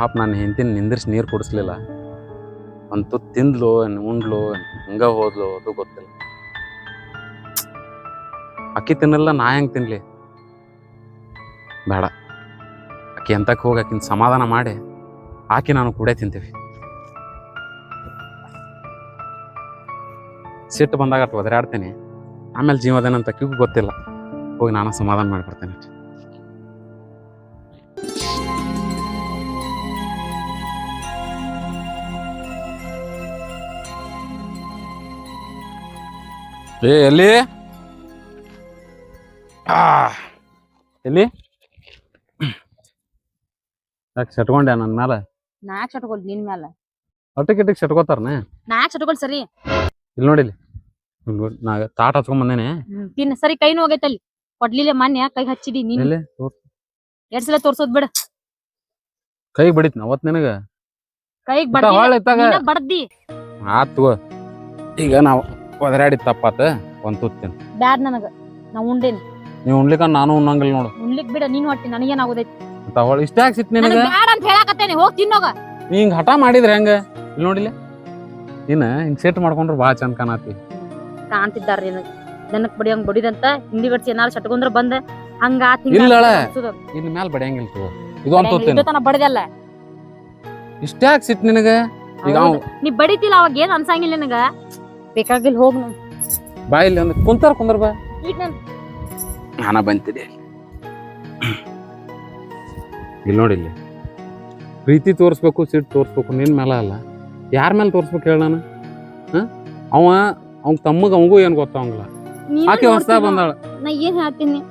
ಪಾಪ ನಾನು ಹೆಂಡತಿನ ನಿಂದಿರ್ಸಿ ನೀರು ಕುಡಿಸ್ಲಿಲ್ಲ. ಅಂತೂ ತಿಂದ್ಲು ಉಂಡ್ಲು ಹಂಗ ಹೋದ್ಲು ಅದು ಗೊತ್ತಿಲ್ಲ. ಅಕ್ಕಿ ತಿನ್ನಲ್ಲ, ನಾ ಹೆಂಗ್ ತಿನ್ಲಿ? ಬೇಡ, ಅಕ್ಕಿ ಎಂತಕ್ಕೆ ಹೋಗಿ ಆಕಿನ ಸಮಾಧಾನ ಮಾಡಿ ಆಕಿ ನಾನು ಕೂಡ ತಿಂತೀವಿ. ಸಿಟ್ಟು ಬಂದಾಗ ಅಟ್ ಒದರಾಡ್ತೀನಿ, ಆಮೇಲೆ ಜೀವದೇನಂತ ಅಕ್ಕಿಗೂ ಗೊತ್ತಿಲ್ಲ. ಹೋಗಿ ನಾನು ಸಮಾಧಾನ ಮಾಡಿಬಿಡ್ತೇನೆ. ಎಲ್ಲಿ ಎಲ್ಲಿ ಯಾಕೆ ಸಟ್ಕೊಂಡೆ ನನ್ನ ಮೇಲೆ? ನಾಕ್ ಚಟ್ಕೊಲ್ ನಿನ್ ಮ್ಯಾಲ ಅಟ್ಟಕ್ಕೆ ಸಟ್ಕೋತಾರನೆ. ನಾಕ್ ಚಟ್ಕೊಲ್ ಸರಿ. ಇಲ್ಲಿ ನೋಡಿಲಿ, ನಾ ತಾಟ ಹಚ್ಕೊಂಡ್ ಬಂದೇನೆ. ತಿನ್ನ ಸರಿ. ಕೈನು ಹೋಗೈತಲ್ಲಿ ಕೊಡ್ಲಿಲ್ಲ ಮಾನ್ಯ ಕೈ ಹಚ್ಚಿದಿ ನೀನ್. ಎರಡ್ ಸಲ ತೋರ್ಸೋದ್ ಬಿಡ. ಕೈ ಬಡಿತ್ ಅವತ್ ನಿನಗ ಕೈಗ್ ಬಡ್ದಿ. ಆತು, ಈಗ ನಾವು ಒದರಾಡಿ ತಪ್ಪಾತ ಒಂದ್ ತುತ್ತೇನೆ. ಬ್ಯಾಡ್ ನನಗ, ನಾ ಉಂಡೇನಿ. ನೀವ್ ಉಣ್ಲಿಕ್ಕ ನಾನು ಉಣ್ಣಂಗಿಲ್ಲ ನೋಡು. ಉಣ್ಲಿಕ್ ಬಿಡ, ನೀನ್ ಹೊಟ್ಟಿ ನನಗೇನ್ ಆಗೋದೈತಿ. ಇಷ್ಟ ಆಗ್ಸಿತ್ ನಿನಗ? ಬ್ಯಾಡ ಅಂತ ಹೇಳಾಕತ್ತೇನಿ, ಹೋಗ್ ತಿನ್ನೋಗ. ನೀ ಹಿಂಗ್ ಹಠ ಮಾಡಿದ್ರೆ ಹೆಂಗ? ಇಲ್ಲಿ ನೋಡಿಲ್ಲ, ನೀನ್ ಹಿಂಗ್ ಸೆಟ್ ಮಾಡ್ಕೊಂಡ್ರು ಬಾಳ ಚಂದ ಕಾಣತಿ. ಕಾಣ್ತಿದ್ದಾರ ನಿನಗ ದನಕ್ ಬಡಿಯಂಗ್ ಬಡಿದಂತ ಹಿಂದಿ ಬಡ್ಸಿ ಏನಾರು ಚಟ್ಕೊಂಡ್ರ ಬಂದ ಹಂಗ ಇಲ್ಲ ಇನ್ ಮ್ಯಾಲ ಬಡಿಯಂಗಿಲ್ಲ ತಗೋ. ಇದು ಅಂತ ತೋತೇನೆ ಬಡದಲ್ಲ. ಇಷ್ಟ ಆಗ್ಸಿತ್ ನಿನಗ? ಈಗ ನೀ ಬಡಿತಿಲ್ಲ ಅವಾಗ ಏನ್ ಅನ್ಸಂಗಿಲ್ಲ ನಿನಗ. ಬೇಕಾಗಿಲ್ಲ ಹೋಗ್ ನನ್ ಬಾ. ಇಲ್ಲಿ ಒಂದು ಕುಂತಾರ ಬಾ. ಈಗ ನಾನ ಬಂತಿದ್ದೆ. ಇಲ್ಲಿ ನೋಡಿಲ್ಲ, ಪ್ರೀತಿ ತೋರಿಸ್ಬೇಕು, ಸಿಟ್ಟು ತೋರಿಸ್ಬೇಕು ನಿನ್ ಮೇಲೆ ಅಲ್ಲ. ಯಾರ ಮೇಲೆ ತೋರಿಸ್ಬೇಕು ಹೇಳ? ನಾನು ಅವ್ನ ತಮ್ಮಗ ಅವಂಗೂ ಏನ್ ಗೊತ್ತಾವಂಗಿಲ್ಲ. ಆಕೆ ಹೊಸ ಬಂದಾಳ. ನಾ ಏನ್ ಹೇಳ್ತೀನಿ,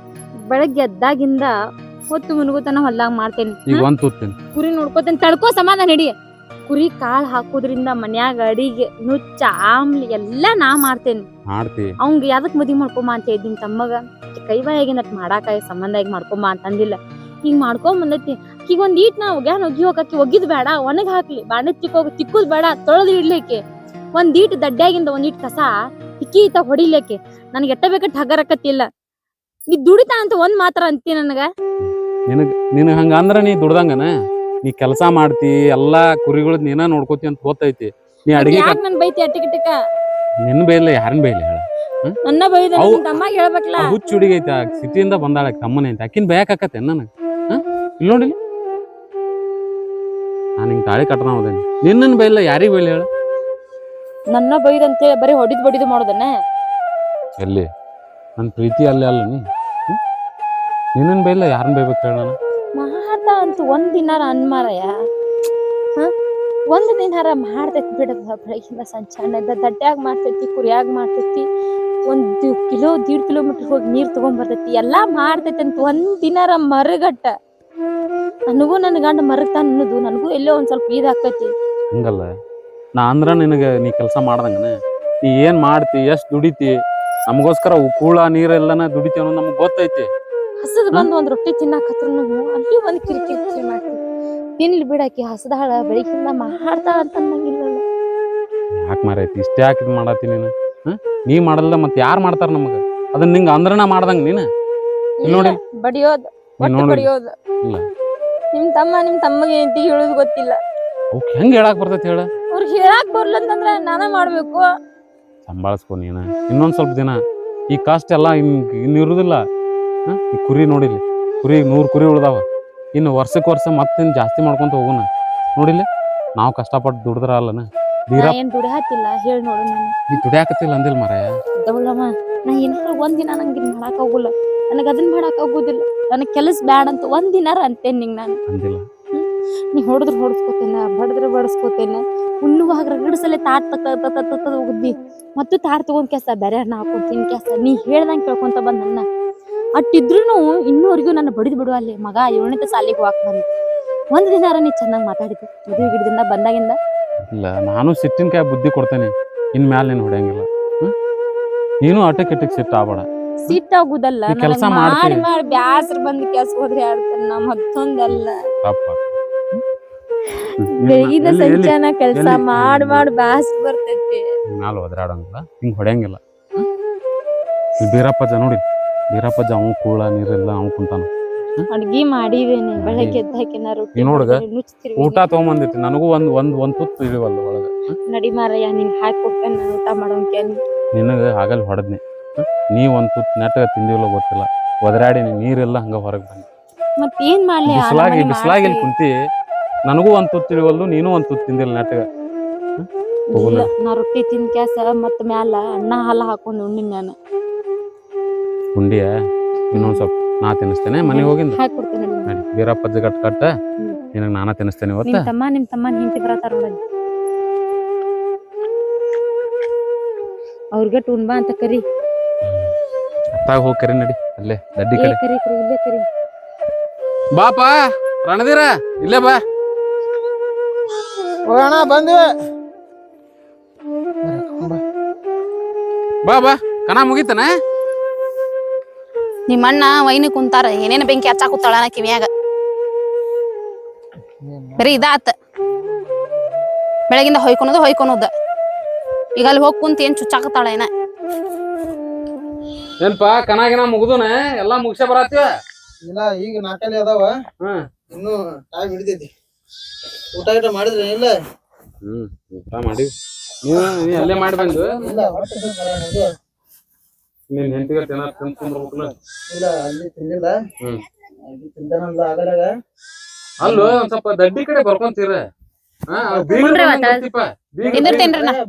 ಬೆಳಗ್ಗೆ ಎದ್ದಾಗಿಂದ ಹೊತ್ತು ಮುನುಗುತನ ಹೊಲ್ದಾಗ ಮಾಡ್ತೇನಿ. ಈಗ ಒಂದ್ ತೂತೀನಿ, ಕುರಿ ನೋಡ್ಕೋತೇನಿ. ತಡ್ಕೋ ಸಮಾಧಾನ ಹಿಡಿ. ಕುರಿ ಕಾಳು ಹಾಕೋದ್ರಿಂದ ಮನ್ಯಾಗ ಅಡಿಗೆ ನುಚ್ಚ ಆಮ್ಲಿ ಎಲ್ಲಾ ನಾ ಮಾಡ್ತೇನಿ. ಅವಂಗ ಯಾವ್ದಕ್ ಮದ್ವಿ ಮಾಡ್ಕೊಂಬ ಅಂತ ಹೇಳಿದ್ ನಿಮ್ ತಮ್ಮಗ? ಕೈ ಬಾಯಾಗಿನ ಮಾಡಾಕ ಸಂಬಂಧ ಈಗ ಮಾಡ್ಕೊಂಬ ಅಂತಂದಿಲ್ಲ. ಹಿಂಗ್ ಮಾಡ್ಕೊಂಡ್ ಬಂದೈತಿ. ಈಗ ಒಂದ್ ಈಟ್ ನಾ ಒಗ್ಯಾನ ಒಗಿ ಹೋಗಕ್ಕೆ ಒಗಿದ್ ಬೇಡ, ಒಣಗ್ ಹಾಕ್ಲಿ. ಬಾಂಡೆ ತಿಕ್ಕೋದ್ ಬೇಡ, ತೊಳೆದು ಇಡ್ಲಿಕ್ಕೆ. ಒಂದ್ ಈಟ್ ದಡ್ಡ್ಯಾಗಿಂದ ಒಂದ್ ಈಟ್ ಕಸ ಹಿಕ್ಕಿ ಈತ ಹೊಡಿಲಿಕ್ಕೆ ನನ್ಗೆ ಎಟ್ಟ ಬೇಕಟ್ ಹಗರಕತ್ತಿಲ್ಲ. ನೀ ದುಡಿತಾ ಅಂತ ಒಂದ್ ಮಾತ್ರ ಅಂತಿ ನನಗ. ನಿನಗ್ ಹಂಗ ಅಂದ್ರ ನೀ ದುಡ್ದಂಗನ? ನೀ ಕೆಲಸ ಮಾಡ್ತಿ, ಎಲ್ಲಾ ಕುರಿಗಳು ನೀನ ನೋಡ್ಕೋತಿ ಅಂತ ಗೊತ್ತೈತಿ. ನೀ ಅಡಿಗೆ ನನ್ ಬೈತಿ ಅಟ್ಟಿಗಿಟ್ಟಿಕ. ನಿನ್ ಬೈಲ್ಲ, ಯಾರನ್ ಬೈಲಿ ಹೇಳ? ನನ್ನ ಬೈದ ತಮ್ಮಾಗ ಹೇಳ್ಬೇಕಲ್ಲ. ಹುಚ್ಚ ಹುಡುಗೈತಿ, ಸಿಟಿಯಿಂದ ಬಂದಾಳ ತಮ್ಮನ ಐತಿ. ಅಕ್ಕಿನ ಬಯಕಾಕತ್ತೆ ನನಗ? ಇಲ್ಲಿ ನೋಡಿ, ನಾನು ಹಿಂಗ್ ತಾಳಿ ಕಟ್ಟನ ಹೋದೇನಿ. ನಿನ್ನನ್ ಬೈಲ್ಲ, ಯಾರಿಗ್ ಬೈಲಿ ಹೇಳ? ನನ್ನ ಬೈದಂತೆ ಬರೀ ಹೊಡಿದ್ ಬಡಿದು ಮಾಡೋದನ್ನ. ಎಲ್ಲಿ ನನ್ ಪ್ರೀತಿ ಅಲ್ಲೇ ಅಲ್ಲ ನೀ? ನಿನ್ನನ್ ಬೈಲ್ಲ, ಯಾರನ್ ಬೈಬೇಕು ಹೇಳ? ನಾನು ಮಾಡ್ದ ಅಂತ ಒಂದ್ ದಿನಾರ ಅನ್ಮಾರಯ್ಯ. ಒಂದ್ ದಿನಾರ ಮಾಡ್ತೈತಿ ಬಿಡ. ಬೆಳಗಿಂದ ಸಂಚಾರದ ದಡ್ಡ್ಯಾಗ ಮಾಡ್ತೈತಿ, ಕುರಿಯಾಗ ಮಾಡ್ತೈತಿ. 1 ಕಿಲೋ 1.5 ಕಿಲೋಮೀಟರ್ ಹೋಗಿ ನೀರ್ ತಗೊಂಡ್ ಬರ್ತೈತಿ. ಎಲ್ಲಾ ಮಾಡ್ತೈತಿ ಅಂತ ಒಂದ್ ದಿನಾರ ಮರಗಟ್ಟ. ನನಗೂ ನನ್ ಗಂಡ ಮರಗ್ತಾನ ಅನ್ನೋದು ನನಗೂ ಎಲ್ಲೋ ಒಂದ್ ಸ್ವಲ್ಪ ಇದಾಕೈತಿ. ಹಂಗಲ್ಲ, ನಾ ಅಂದ್ರ ನಿನಗ ನೀ ಕೆಲಸ ಮಾಡ್ದಂಗನ? ನೀ ಏನ್ ಮಾಡ್ತಿ, ಎಷ್ಟ್ ದುಡಿತಿ, ನಮಗೋಸ್ಕರ ಕೂಳ ನೀರೆಲ್ಲನ ದುಡಿತಿ ಅನ್ನೋದು ನಮಗ್ ಗೊತ್ತೈತಿ. ಹಸದ್ ಬಂದ್ ಒಂದ್ ರೊಟ್ಟಿ ತಿನ್ನಾಕತ್ರು ಅಲ್ಲಿ ಒಂದ್ ಕಿರಿಕಿರಿ ಮಾಡ್ತಿ. ತಿನ್ಲಿ ಬಿಡಾಕಿ ಹಸದಾಳ, ಬೆಳಿಗ್ಗಿಂದ ಮಾಡ್ತಾಳ ಅಂತಂದಂಗಿಲ್ಲ. ಯಾಕೆ ಮಾರೈತಿ ಇಷ್ಟೇ ಯಾಕೆ ಇದು ಮಾಡತ್ತಿ ನೀನು? ನೀ ಮಾಡಲ್ಲ ಮತ್ ಯಾರು ಮಾಡ್ತಾರ ನಮಗ? ಅದನ್ನ ನಿಂಗ ಅಂದ್ರನ ಮಾಡ್ದಂಗ ನೀನು? ನೋಡಿ ಬಡಿಯೋದ್ ಬಡಿಯೋದ್. ನಿಮ್ ತಮ್ಮಗೆ ಎಂತಿ ಹೇಳೋದು ಗೊತ್ತಿಲ್ಲ. ಅವ್ಕೆ ಹೆಂಗ್ ಹೇಳಾಕ್ ಬರ್ತೈತಿ ಹೇಳ? ಅವ್ರಿಗೆ ಹೇಳಾಕ್ ಬರ್ಲಂತಂದ್ರ ನಾನ ಮಾಡ್ಬೇಕು. ಸಂಭಾಳಿಸ್ಕೊ ನೀನ ಇನ್ನೊಂದ್ ಸ್ವಲ್ಪ ದಿನ. ಈ ಕಾಸ್ಟ್ ಎಲ್ಲ ಇನ್ನು ಇರುದಿಲ್ಲ. ಈ ಕುರಿ ನೋಡಿಲಿ, ಕುರಿ 100 ಕುರಿ ಉಳ್ದಾವ. ಇನ್ನು ವರ್ಷಕ್ಕೆ ವರ್ಷ ಮತ್ತಿನ್ ಜಾಸ್ತಿ ಮಾಡ್ಕೊಂತ ಹೋಗೋಣ. ನೋಡಿಲ್ಲ ನಾವು ಕಷ್ಟಪಟ್ಟು ದುಡಿದ್ರ ಅಲ್ಲನ. ನಾ ಏನ್ ದುಡಿಯಾತಿಲ್ಲ ಹೇಳಿ ನೋಡು ನೀನು. ನೀ ದುಡಿಯಾಕತ್ತಿಲ್ಲ ಅಂದಿಲ್ ಮಾರಾಯ. ದೌಳಮ್ಮ ನಾ ಏನಾರ ಒಂದಿನ ನಂಗೆ ಮಾಡಕ್ ಆಗುಲ್ಲ, ನನಗ ಅದನ್ನ ಮಾಡಕ್ ಆಗುದಿಲ್ಲ, ನನಗ್ ಕೆಲಸ ಬ್ಯಾಡ ಅಂತ ಒಂದಿನಾರ ಅಂತೇನ್ ನಿಂಗ್ ನಾನು. ಅಂದಿಲ್ಲ. ನೀ ಹೊಡೆದ್ರ ಹೊಡಸ್ಕೋತೇನ, ಬಡದ್ರ ಬಡಸ್ಕೋತೇನ, ಉಣ್ಣುವಾಗ ರಗಡ್ಸಲೆ ತಾಟ್ ತಕ್ಕ ಹೋಗಿದ್ವಿ ಮತ್ತು ತಾಟ್ ತಗೊಂಡ್ ಕೆಸ ಬೇರೆ ಅನ್ನ ಹಾಕೊಂಡ್ ತಿನ್ ಕೆಸ ನೀ ಹೇಳ್ದಂಗ್ ಕೇಳ್ಕೊಂತ ಬಂದ್ ನನ್ನ ಅಟ್ಟಿದ್ರುನು ಇನ್ನೂವರೆಗೂ ನನ್ನ ಬಡಿದ್ ಬಿಡುವ ಅಲ್ಲಿ ಮಗ 7ನೇ ಸಾಲಿಗೆ ಹೋಗಾಕ್ ಬಂದ್ ಒಂದ್ ದಿನಾರ ನೀ ಚೆನ್ನಾಗ್ ಮಾತಾಡಿದ್ವಿ ಮದುವೆ ಗಿಡದಿಂದ ಬಂದಾಗಿಂದ. ಇಲ್ಲ ನಾನು ಸಿಟ್ಟಿನ ಬುದ್ಧಿ ಕೊಡ್ತೇನೆ, ಇನ್ ಮ್ಯಾಲ ನೀನು ಹೊಡೆಯಂಗಿಲ್ಲ. ನೀನು ಅಟಕ್ ಸಿಟ್ಟು ಆಗ್ಬೇಡ. ಸಿಟ್ಟಾಗುದಲ್ಲ, ನೀ ಕೆಲ್ಸ ಮಾಡಿ ಮಾಡ್ತೀನಿ. ಮಾಡಿ ಬ್ಯಾಸ್ರ ಬಂದ್ ಕೆಲ್ಸ ಹೋದ್ರೆ ಆಡ್ತಾನ ನಾ ಮತ್ತೊಂದಲ್ಲ. ಬೆಳಗಿನ ಸಂಚಾನ ಕೆಲ್ಸ ಮಾಡ್ ಬ್ಯಾಸ್ರ ಬರ್ತೈತಿ. ಮ್ಯಾಲ ಒದರಾಡಂಗಿಲ್ಲ, ಹಿಂಗ್ ಹೊಡೆಯಂಗಿಲ್ಲ. ಬೀರಪ್ಪಜ್ಜ ನೋಡಿ, ಬೀರಪ್ಪಜ್ಜ ಅವ್ನು ಕೂಳ ನೀರಿಲ್ಲ ಅವ್ನು ಕುಂತಾನ. ಅಡ್ಗಿ ಮಾಡಿದೇನೆ ಬೆಳಗ್ಗೆ ಎದ್ದಾಕಿನ ರೊಟ್ಟಿ ನೋಡ್ಗ ನುಚ್ಚಿರ್ವಿ. ಊಟ ತಗೊಂಬಂದಿತ್ತು, ನನಗೂ ಒಂದ್ ತುತ್ತು ಇಳಿವಲ್ಲ ಒಳಗ. ನಡಿ ಮಾರಯ್ಯ ನಿಂಗ್ ಹಾಕಿ ಕೊಡ್ತೇನೆ ನಾನು ಊಟ ಮಾಡೋಂಕೆ. ನಿನಗ ಆಗಲ್ ಹೊಡೆದ್ನಿ. ನೀ ಒಂದ್ ತುತ್ತು ನೆಟ್ಟಗ ತಿಂದಿವಲ್ಲ ಗೊತ್ತಿಲ್ಲ, ಒದರಾಡಿ ನೀರಿಲ್ಲ ಹಂಗ ಹೊರಗ್ ಬಂದಿ. ಮತ್ ಏನ್ ಮಾಡ್ಲಿ ಬಿಸ್ಲಾಗಿ ಇಲ್ಲಿ ಕುಂತಿ, ನನಗೂ ಒಂದ್ ತುತ್ತು ಇಳಿವಲ್ದು, ನೀನು ಒಂದ್ ತುತ್ತು ತಿಂದಿಲ್ಲ ನೆಟ್ಟಗ. ನಾ ರೊಟ್ಟಿ ತಿಂದ ಕ್ಯಾಸ ಮತ್ ಮ್ಯಾಲ ಅನ್ನ ಹಾಲ ಹಾಕೊಂಡ್ ಉಣ್ಣಿನ್ ನಾನು. ಉಂಡಿಯ ಇನ್ನೊಂದ್ ಸ್ವಲ್ಪ ನಾ ತಿನ್ನಿಸ್ತೇನೆ, ಮನೆಗೆ ಹೋಗಿಂದ ಹಾಕಿ ಕೊಡ್ತೇನೆ. ನಡಿ ಬೀರಪ್ಪಜ್ಜ ಕಟ್ಟ ನಿನಗ್ ನಾನ ತಿನ್ನಿಸ್ತೇನೆ ಇವತ್ತ. ನಿಮ್ ತಮ್ಮ ಹಿಂತಿ ಬರತಾರ ನೋಡ, ಅವ್ರಿಗೆ ಟೂನ್ಬಾ ಅಂತ ಕರಿ. ಅತ್ತಾಗ ಹೋಗಿ ಕರಿ, ನಡಿ ಅಲ್ಲೇ ದಡ್ಡಿ ಕಡೆ. ಕರಿ ಇಲ್ಲೇ ಕರಿ. ಬಾಪಾ ರಣದೀರ ಇಲ್ಲೇ ಬಾ. ಹೋಗೋಣ ಬಂದ್ವಿ. ಬಾ ಬಾ ಕಣ ಮುಗಿತನ. ನಿಮ್ಮಣ್ಣ ವೈನಿ ಕುಂತಾರ, ಏನೇನ್ ಬೆಂಕಿ ಹಚ್ಚಾಕುತ್ತಾಳ ಕಿವಿಯಾಗ. ಬರೀ ಇದಾತ ಬೆಳಗಿಂದ ಹೊಯ್ಕೊನೋದ. ಈಗ ಅಲ್ಲಿ ಹೋಗಿ ಕುಂತ ಏನ್ ಚುಚ್ಚಾಕತ್ತಾಳ ಏನ. ಏನ್ಪಾ ಕನಾಗಿನ ಮುಗ್ದುನ ಎಲ್ಲಾ ಮುಗಿಸೇ ಬರತ್ತೀವ. ಇಲ್ಲ ಈಗ ನಾಲ್ಕಲ್ಲಿ ಅದಾವ, ಇನ್ನು ಟೈಮ್ ಹಿಡಿತೈತಿ. ಊಟ ಮಾಡಿದ್ರೆ ಇಲ್ಲ? ಊಟ ಮಾಡಿವಿ. ನೀ ಅಲ್ಲೇ ಮಾಡಿ ಬಂದು ಇಲ್ಲ ನಿನ್ ಹೆಂಡತಿಗೆ ತಿನ್ಬೇಕಲ್ಲ. ಇಲ್ಲ ಅಲ್ಲಿ ತಿನ್ನಿಲ್ಲ, ತಿಂತಾನಲ್ಲ ಆಗಲಾಗ. ಅಲ್ಲೋ ಒಂದ್ ಸ್ವಲ್ಪ ದಡ್ಡಿ ಕಡೆ ಬರ್ಕೊಂತೀರ.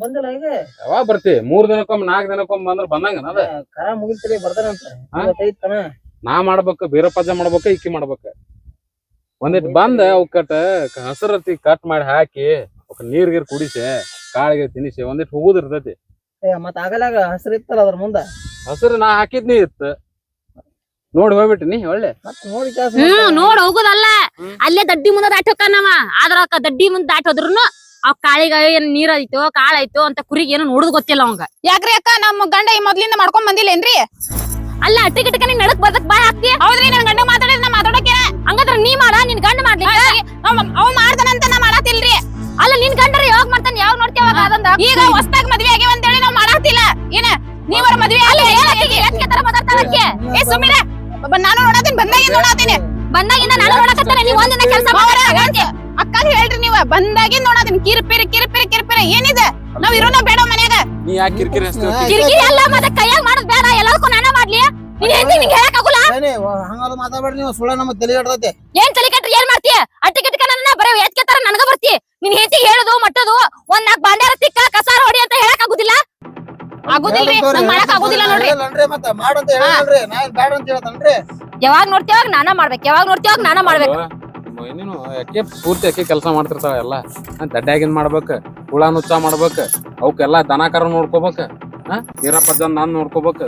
ಬಂದಿಲ್ಲ ಈಗ ಯಾವಾಗ ಬರ್ತಿ? 3 ದಿನಕ್ಕೊಮ್ಮೆ 4 ದಿನಕ್ಕೊಮ್ಮೆ ಬಂದ್ರ ಬಂದಂಗ ಅದ. ಕರ ಮುಗಿತಲಿ ಬರ್ತಾನಂತ. ನಾ ಮಾಡ್ಬೇಕ, ಬೀರಪ್ಪಜ್ಜ ಮಾಡ್ಬೇಕ, ಇಕ್ಕಿ ಮಾಡ್ಬೇಕ. ಒಂದಿಟ್ ಬಂದ ಅವಕ್ಕಟ ಹಸರತಿ ಕಟ್ ಮಾಡಿ ಹಾಕಿ ಅವಕ್ಕ ನೀರ್ ಕುಡಿಸಿ ಕಾಳಿಗೆ ತಿನ್ನಿಸಿ ಒಂದಿಟ್ ಹೋಗುದ್ ಇರ್ತೈತಿ. ಮತ್ ಆಗಲಾಗ ಹಸಿರು ಇತ್ತಲ್ಲ ಅದ್ರ ಮುಂದ ಹಸರು ನಾ ಹಾಕಿದ್ನಿ ಇತ್ತು, ನೋಡಿ ಹೋಗ್ಬಿಟ್ಟಿನಿ ಒಳ್ಳೆ. ಮತ್ ನೋಡಿ ನೋಡ್ ಹೋಗುದಲ್ಲ, ಅಲ್ಲೇ ದಡ್ಡಿ ಮುಂದ ದಾಟಿ ಹೋಗ್ತಾನವ. ಆದ್ರ ದಡ್ಡಿ ಮುಂದ ದಾಟಿ ಹೋದ್ರುನು ಅವ್ ಕಾಳಿಗ ಏನ್ ನೀರ್ ಐತೋ ಕಾಳ ಐತೋ ಅಂತ ಕುರಿಗೆ ಏನು ನೋಡುದ್ ಗೊತ್ತಿಲ್ಲ ಅವಂಗ. ಯಾಕ್ರಿ ಅಕ್ಕ ನಮ್ಮ ಗಂಡ ಈ ಮೊದ್ಲಿಂದ ಮಾಡ್ಕೊಂಡ್ ಬಂದಿಲ್ಲೇನ್ರಿ? ಅಲ್ಲ ಅಟ್ಟಿ ಗಿಟ್ಟಕ ನೀನ್ ನಡಕ್ ಬದಕ್ ಬಾಯ್ ಹಾಕ್ತಿ. ಹೌದ್ರಿ ನನ್ ಗಂಡ ಮಾತಾಡಿದ್ರೆ ನಾ ಮಾತಾಡೋಕೆ. ಹಂಗಂದ್ರ ನೀ ಮಾಡ, ನಿನ್ ಗಂಡ ಮಾಡ್ಲಿ. ಅವ್ ಮಾಡ್ತಾನಂತ ನಾ ಮಾಡಾತಿಲ್ರಿ. ಅಲ್ಲ ನಿನ್ ಗಂಡ್ರ ಯಾವಾಗ ಮಾಡ್ತಾನ, ಯಾವಾಗ ನೋಡ್ತೇವಾಗ ಅದಂದ. ಈಗ ಹೊಸ್ತಾಗ ಮದ್ವೆ ಆಗ್ಯಾವ ಅಂತೇಳಿ ನಾವ್ ಮಾಡಾತಿಲ್ಲ ಏನ. ನೀವರ ಮದ್ವೆ ಮಾತಾಡ್ತಾಳಕ್ಕೆ. ಏ ಸುಮ್ಮಿರ, ನಾನು ನೋಡಾತೀನಿ, ಬಂದಾಗಿಂದ ನಾನು ನೋಡಕತ್ತೇನೆ. ನೀವ್ ಒಂದಿನ ಕೆಲಸ ಅಕ್ಕ ಹೇಳ್ರಿ, ನೀವ ಬಂದಾಗಿಂದ ನೋಡಾತೀನಿ. ಕಿರಿಪಿರಿ ಏನಿದೆ? ನಾವ್ ಇರೋಣ ಬೇಡ ಮನ್ಯಾಗ. ನೀ ಯಾಕೆ ಕಿರಿಕಿರಿ ಕಿರಿಕಿರಿ ಎಲ್ಲ ಮತ್ತೆ ಕೈಯಾಗ ಮಾಡೋದ್ ಬೇಡ, ಎಲ್ಲದಕ್ಕೂ ನಾನ ಮಾಡ್ಲಿ. ನೀನ್ ಹೇಳ್ತಿ ನಿಂಗೆ ಹೇಳಕ್ ಆಗುಲ್ಲ. ಹಂಗಾದ ಮಾತಾಡ್ಬೇಡ್ರಿ ನೀವು, ಸುಳ್ಳ ನಮಗ್ ತಲೆ ಹಿಡ್ದೈತೆ. ಏನ್ ತಲೆ ಕಟ್ರಿ ಏನ್ ಮಾಡ್ತೀಯ? ಅಟ್ಟಿ ಗಿಟ್ಟಕ ನನ್ನ ಬರೀ ಎತ್ಕೆತಾರ ನನಗ ಬರ್ತಿ. ನಿನ್ ಹೇಳ್ತಿ ಹೇಳುದು ಮಟ್ಟದು, ಒಂದ್ 4 ಬಾಂಡ್ಯಾರ ತಿಕ್ಕ ಕಸಾರ ಹೊಡಿ ಅಂತ ಹೇಳಕ್ ಆಗುದಿಲ್ಲ. ಆಗುದಿಲ್ರಿ, ನಂಗ್ ಮಾಡಕ್ ಆಗುದಿಲ್ಲ ನೋಡ್ರಿ. ಮತ್ತ ಮಾಡಂತ ಹೇಳಲ್ರಿ, ನಾ ಬ್ಯಾಡ ಅಂತ ಹೇಳ್ತಾನ್ರಿ. ಯಾವಾಗ ನೋಡ್ತೇವಾಗ ನಾನ ಮಾಡ್ಬೇಕು, ಯಾವಾಗ ನೋಡ್ತೇವಾಗ ನಾನ ಮಾಡ್ಬೇಕು. ನೀನು ಯಾಕೆ ಪೂರ್ತಿ ಯಾಕೆ ಕೆಲಸ ಮಾಡ್ತಿರ್ತಾವ ಎಲ್ಲ. ದಡ್ಡ್ಯಾಗಿನ್ ಮಾಡ್ಬೇಕ, ಹುಳ ನುಚ್ಚ ಮಾಡ್ಬೇಕ, ಅವಕ್ಕೆಲ್ಲಾ ದನಕರ ನೋಡ್ಕೋಬೇಕ, ವೀರಪ್ಪಜ್ಜ ನಾನ್ ನೋಡ್ಕೋಬೇಕ,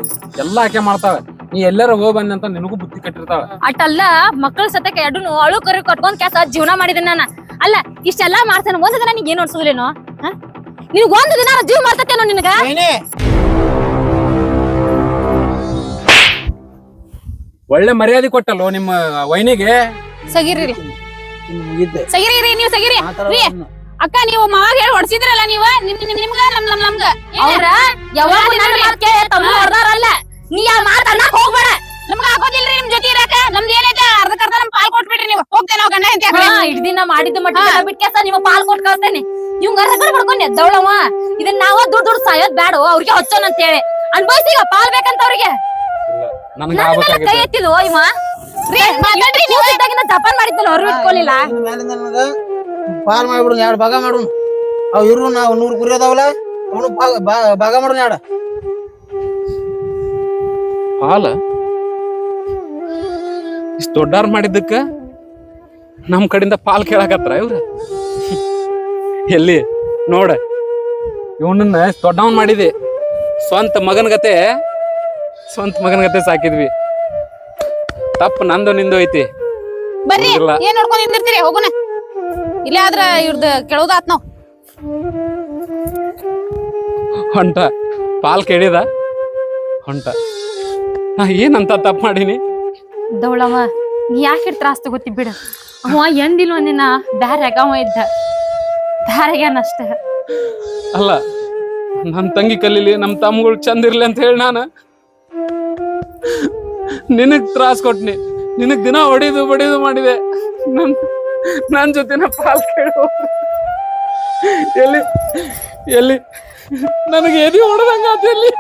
ಎಲ್ಲಾ ಆಕೆ ಮಾಡ್ತಾವ. ನೀ ಎಲ್ಲಾರ ಹೋಗ್ ಬಂದಿ ಅಂತ ನಿನಗೂ ಬುದ್ಧಿ ಕಟ್ಟಿರ್ತಾವ. ಅಟ್ಟಲ್ಲ ಮಕ್ಕಳ ಸತಕ್ಕೆ ಎಡುನು ಅಳು ಕರಿ ಕಟ್ಕೊಂಡ್ ಕೆಲಸ ಜೀವನ ಮಾಡಿದೀನಿ ನಾನು. ಅಲ್ಲ ಇಷ್ಟೆಲ್ಲಾ ಮಾಡ್ತಾನ, ಒಂದ್ ದಿನ ನಿಂಗೆ ಏನ್ ಅನ್ಸುದಿಲ್ಲೇನೋ? ನಿನಗ್ ಒಂದ್ ದಿನ ಜೀವ ಮಾಡ್ತೇನೋ ನಿನಗ? ಒಳ್ಳೆ ಮರ್ಯಾದೆ ಕೊಟ್ಟಲ್ಲೋ ನಿಮ್ಮ ವೈನಿಗೆ. ಸಗಿರಿ ನೀವು ಸಗಿರಿ. ಅಕ್ಕ ನೀವು ಮಾವಾಗ ಹೇಳಿ ಹೊಡ್ಸಿದ್ರಲ್ಲ, ನೀವು ನಿಮ್ಗ ನಮ್ಗ ಅವ್ರ ಯಾವಾಗ ಹೊಡ್ದಾರಲ್ಲ. ನೀ ಯಾವ ಮಾತ ಅನ್ನಕ್ ಹೋಗ್ಬೇಡ. ನಮ್ಗ ಆಗೋದಿಲ್ರಿ ನಿಮ್ ಜೊತೆ ಇರಕ. ನಮ್ದು ಏನೈತೆ ಅರ್ಧಕ್ಕರ್ಧ ನಮ್ ಪಾಲ್ ಕೊಟ್ಬಿಟ್ರಿ ನೀವು. ಹೋಗ್ತೇನೆ ನಾವು ಗಂಡ ಹೆಂಡತಿ ಇಡ್ದಿನ ಮಾಡಿದ್ದು ಮಟ್ಟ ಬಿಟ್ಕೆಸ ನೀವು ಪಾಲ್ ಕೊಟ್ ಕಳ್ತೇನೆ. ಇವಂಗ ರಗಡ್ ಮಾಡ್ಕೊಂಡ್ ಎದ್ದವಳವ. ಇದನ್ನ ನಾವ ದುಡ್ಡು ಸಾಯೋದ್ ಬ್ಯಾಡ, ಅವ್ರಿಗೆ ಹಚ್ಚೋನ್ ಅಂತ ಹೇಳಿ. ಅನ್ಭವಿಸಿ ಪಾಲ್ ಬೇಕಂತ ಅವ್ರಿಗೆ ನನ್ಗ ಕೈ ಆಗ್ಬೇಕಾಗಿತ್ತು ಎತ್ತಿಲ್ಲ ಇವ ಮಾತಾಡ್ರಿ ನೀವು ಇದ್ದಾಗಿಂದ ಜಪಾನ್ ಮಾಡಿದ್ನಲ್ಲ ಅವ್ರು ಇಟ್ಕೊಳ್ಳಿಲ್ಲ ಮ್ಯಾಲಿಂದ ನನಗ ಪಾಲ್ ಮಾಡ್ಬಿಡು 2 ಭಾಗ ಮಾಡು ಅವ್ ಇರು ನಾವು 100 ಕುರಿ ಅದಾವಲ್ಲ ಅವನು ಭಾಗ ಮಾಡು 2 ಹಾಲ ಇಷ್ಟು ದೊಡ್ಡಾರ್ ಮಾಡಿದ್ದಕ್ಕ ನಮ್ ಕಡೆಯಿಂದ ಪಾಲ್ ಕೇಳಾಕತ್ರ ಇವ್ರ ಎಲ್ಲಿ ನೋಡ ಇವನನ್ನ ದೊಡ್ಡವನ್ ಮಾಡಿದೆ ಸ್ವಂತ ಮಗನ ಗತೆ ಸಾಕಿದ್ವಿ ತಪ್ಪು ನಂದು ನಿಂದು ಐತಿ ಬರ್ರಿ ಇಲ್ಲ. ಏನ್ ನೋಡ್ಕೊಂಡ್ ನಿಂದಿರ್ತೀರಿ ಹೋಗುನ ಇಲ್ಲೇ ಆದ್ರ ಇವ್ರದ್ದು ಕೇಳೋದಾತ್ ನಾವ್ ಹೊಂಟ ಪಾಲ್ ಕೇಳಿದ ಹೊಂಟ ನಾ ಏನಂತ ತಪ್ಪು ಮಾಡೀನಿ ದೌಳವ ನೀ ಯಾಕೆ ತ್ರಾಸ್ ತಗೋತಿ ಬಿಡ ಅವ ಎಂದಿಲ್ಲ ಒಂದಿನ ಬ್ಯಾರ್ಯಾಗ ಅವ ಇದ್ದ ಬ್ಯಾರ್ಯಾಗ್ಯಾನ ಅಷ್ಟ ಅಲ್ಲ ನಮ್ ತಂಗಿ ಕಲೀಲಿ ನಮ್ ತಮ್ಮಗಳು ಚಂದ ಇರ್ಲಿ ಅಂತ ಹೇಳಿ ನಾನು ನಿನಗ್ ತ್ರಾಸ್ ಕೊಟ್ನಿ ನಿನಗ್ ದಿನ ಹೊಡಿದು ಮಾಡಿದೆ ನನ್ ಜೊತೆನ ಪಾಲ್ ಕೇಳು ಎಲ್ಲಿ ನನಗೆ ಎದಿ ಹೊಡೆದಂಗ ಎಲ್ಲಿ